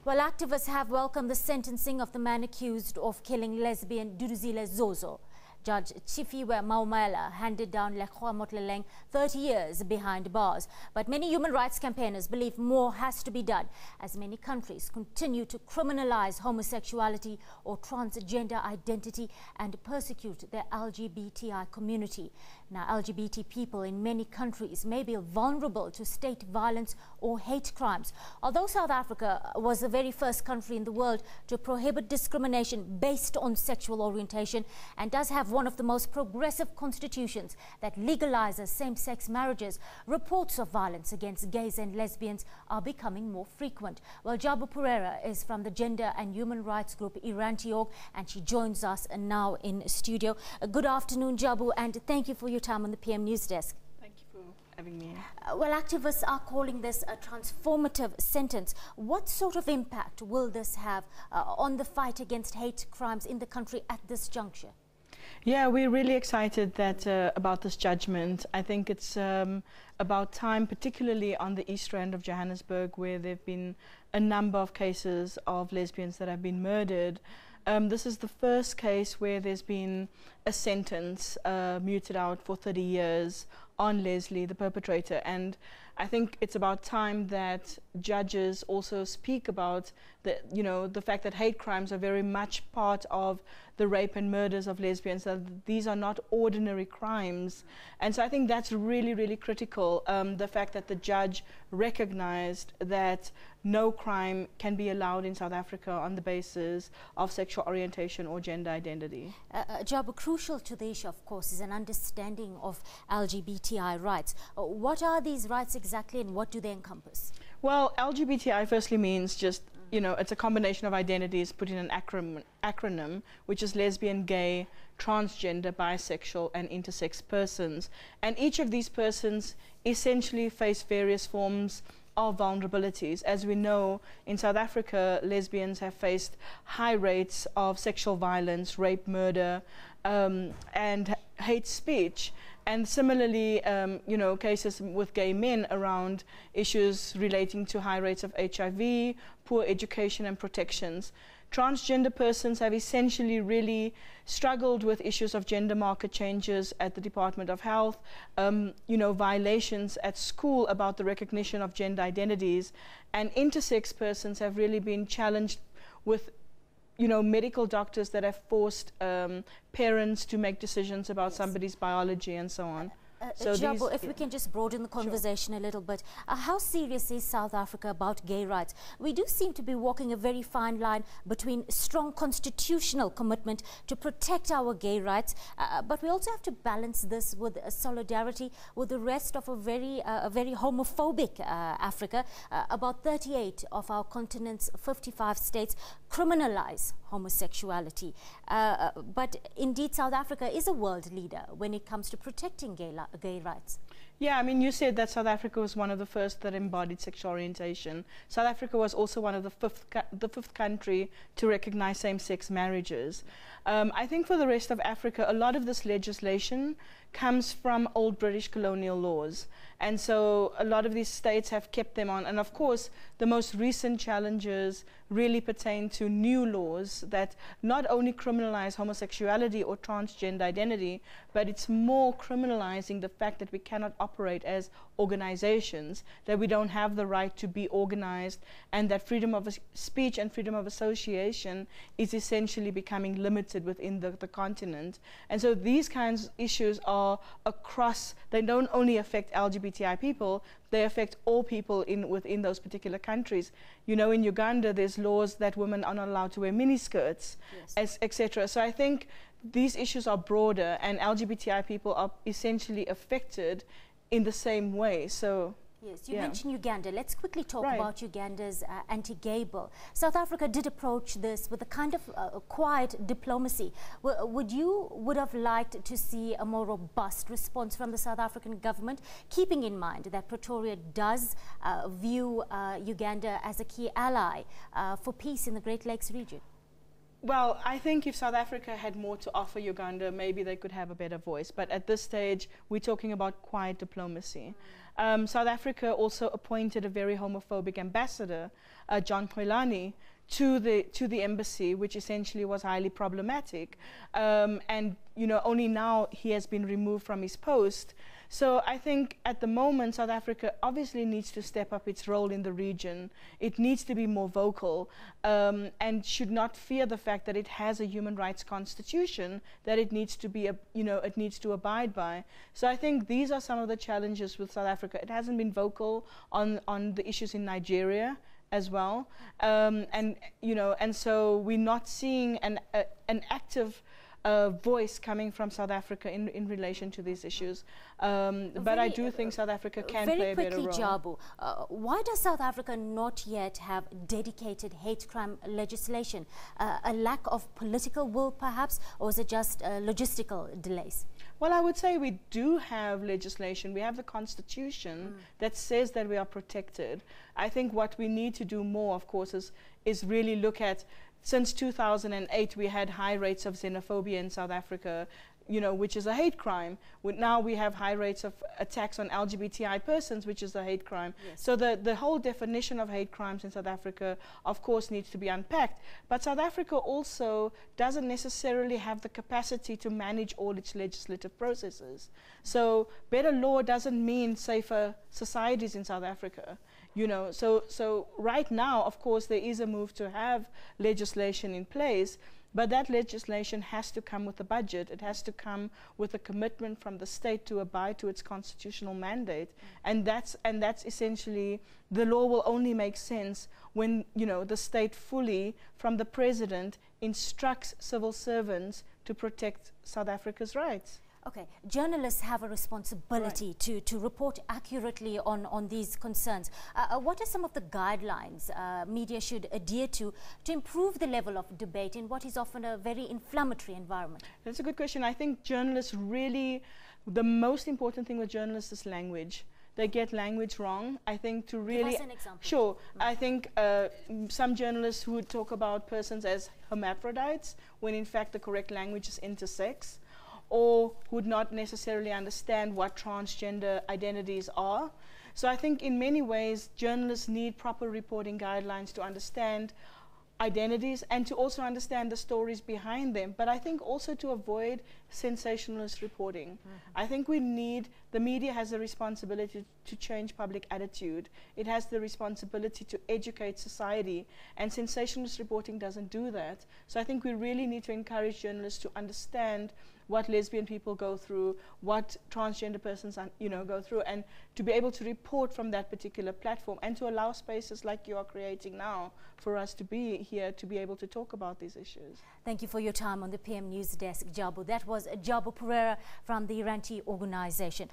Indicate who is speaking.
Speaker 1: Well, activists have welcomed the sentencing of the man accused of killing lesbian Duduzile Zozo. Judge Tshifiwa Maumela handed down Lekgoa Motleleng 30 years behind bars. But many human rights campaigners believe more has to be done as many countries continue to criminalize homosexuality or transgender identity and persecute the LGBTI community. Now, LGBT people in many countries may be vulnerable to state violence or hate crimes. Although South Africa was the very first country in the world to prohibit discrimination based on sexual orientation and does have one of the most progressive constitutions that legalizes same-sex marriages, reports of violence against gays and lesbians are becoming more frequent. Well, Jabu Pereira is from the gender and human rights group Irantiorg, and she joins us now in studio. Good afternoon, Jabu, and thank you for your time on the PM News Desk.
Speaker 2: Thank you for having me.
Speaker 1: Well, activists are calling this a transformative sentence. What sort of impact will this have on the fight against hate crimes in the country at this juncture?
Speaker 2: Yeah, we're really excited that about this judgment. I think it's about time, particularly on the East Rand of Johannesburg, where there have been a number of cases of lesbians that have been murdered. This is the first case where there's been a sentence muted out for 30 years on Leslie, the perpetrator. And I think it's about time that judges also speak about the fact that hate crimes are very much part of the rape and murders of lesbians, that these are not ordinary crimes. And so I think that's really, really critical, the fact that the judge recognized that no crime can be allowed in South Africa on the basis of sexual orientation or gender identity.
Speaker 1: Jabu, crucial to the issue, of course, is an understanding of LGBTI rights. What are these rights exactly and what do they encompass?
Speaker 2: Well, LGBTI firstly means just, it's a combination of identities put in an acronym, which is lesbian, gay, transgender, bisexual, and intersex persons. And each of these persons essentially face various forms of vulnerabilities. As we know, in South Africa, lesbians have faced high rates of sexual violence, rape, murder, and hate speech. And similarly, cases with gay men around issues relating to high rates of HIV, poor education and protections. Transgender persons have essentially really struggled with issues of gender marker changes at the Department of Health, violations at school about the recognition of gender identities. And intersex persons have really been challenged with medical doctors that have forced parents to make decisions about somebody's biology and so on.
Speaker 1: Jabu, if we can just broaden the conversation a little bit, how serious is South Africa about gay rights? We do seem to be walking a very fine line between strong constitutional commitment to protect our gay rights, but we also have to balance this with solidarity with the rest of a very homophobic Africa. About 38 of our continent's 55 states criminalize homosexuality. But indeed, South Africa is a world leader when it comes to protecting gay rights.
Speaker 2: Yeah, I mean, you said that South Africa was one of the first that embodied sexual orientation. South Africa was also one of the fifth country to recognize same-sex marriages. I think for the rest of Africa, a lot of this legislation comes from old British colonial laws. And so a lot of these states have kept them on. And of course, the most recent challenges really pertain to new laws that not only criminalize homosexuality or transgender identity, but it's more criminalizing the fact that we cannot operate as organizations, that we don't have the right to be organized, and that freedom of speech and freedom of association is essentially becoming limited within the continent. And so these kinds of issues are across, they don't only affect LGBTI people, they affect all people within those particular countries. In Uganda, there's laws that women are not allowed to wear miniskirts, etc. So I think these issues are broader, and LGBTI people are essentially affected in the same way. So
Speaker 1: yes, you mentioned Uganda. Let's quickly talk about Uganda's anti-gay bill. South Africa did approach this with a kind of quiet diplomacy. Would have liked to see a more robust response from the South African government, keeping in mind that Pretoria does view Uganda as a key ally for peace in the Great Lakes region?
Speaker 2: Well, I think if South Africa had more to offer Uganda, maybe they could have a better voice. But at this stage, we're talking about quiet diplomacy. South Africa also appointed a very homophobic ambassador, John Khwelani, to the embassy, which essentially was highly problematic. And only now he has been removed from his post. So I think at the moment, South Africa obviously needs to step up its role in the region. It needs to be more vocal, and should not fear the fact that it has a human rights constitution that it needs to be, it needs to abide by. So I think these are some of the challenges with South Africa. It hasn't been vocal on the issues in Nigeria as well, and so we're not seeing an active voice coming from South Africa in relation to these issues. But I do think South Africa can play a better role.
Speaker 1: Very quickly, Jabu, why does South Africa not yet have dedicated hate crime legislation? A lack of political will, perhaps, or is it just logistical delays?
Speaker 2: Well, I would say we do have legislation. We have the Constitution that says that we are protected. I think what we need to do more, of course, is really look at, since 2008, we had high rates of xenophobia in South Africa, which is a hate crime. Now we have high rates of attacks on LGBTI persons, which is a hate crime. Yes. So the whole definition of hate crimes in South Africa, of course, needs to be unpacked. But South Africa also doesn't necessarily have the capacity to manage all its legislative processes. So better law doesn't mean safer societies in South Africa. So right now, of course, there is a move to have legislation in place, but that legislation has to come with a budget. It has to come with a commitment from the state to abide to its constitutional mandate. And that's essentially, the law will only make sense when, the state fully, from the president, instructs civil servants to protect South Africa's rights.
Speaker 1: Okay, journalists have a responsibility to report accurately on these concerns. What are some of the guidelines media should adhere to improve the level of debate in what is often a very inflammatory environment? That's
Speaker 2: a good question. I think journalists really, the most important thing with journalists is language. They get language wrong. I think to really...
Speaker 1: Give us an example.
Speaker 2: Sure. I think some journalists who would talk about persons as hermaphrodites, when in fact the correct language is intersex, or would not necessarily understand what transgender identities are. So I think in many ways, journalists need proper reporting guidelines to understand identities and to also understand the stories behind them, but I think also to avoid sensationalist reporting. I think the media has a responsibility to change public attitude. It has the responsibility to educate society, and sensationalist reporting doesn't do that. So I think we really need to encourage journalists to understand what lesbian people go through, what transgender persons go through, and to be able to report from that particular platform, and to allow spaces like you are creating now for us to be here to be able to talk about these issues.
Speaker 1: Thank you for your time on the PM News Desk, Jabu. That was Jabu Pereira from the Iranti organization.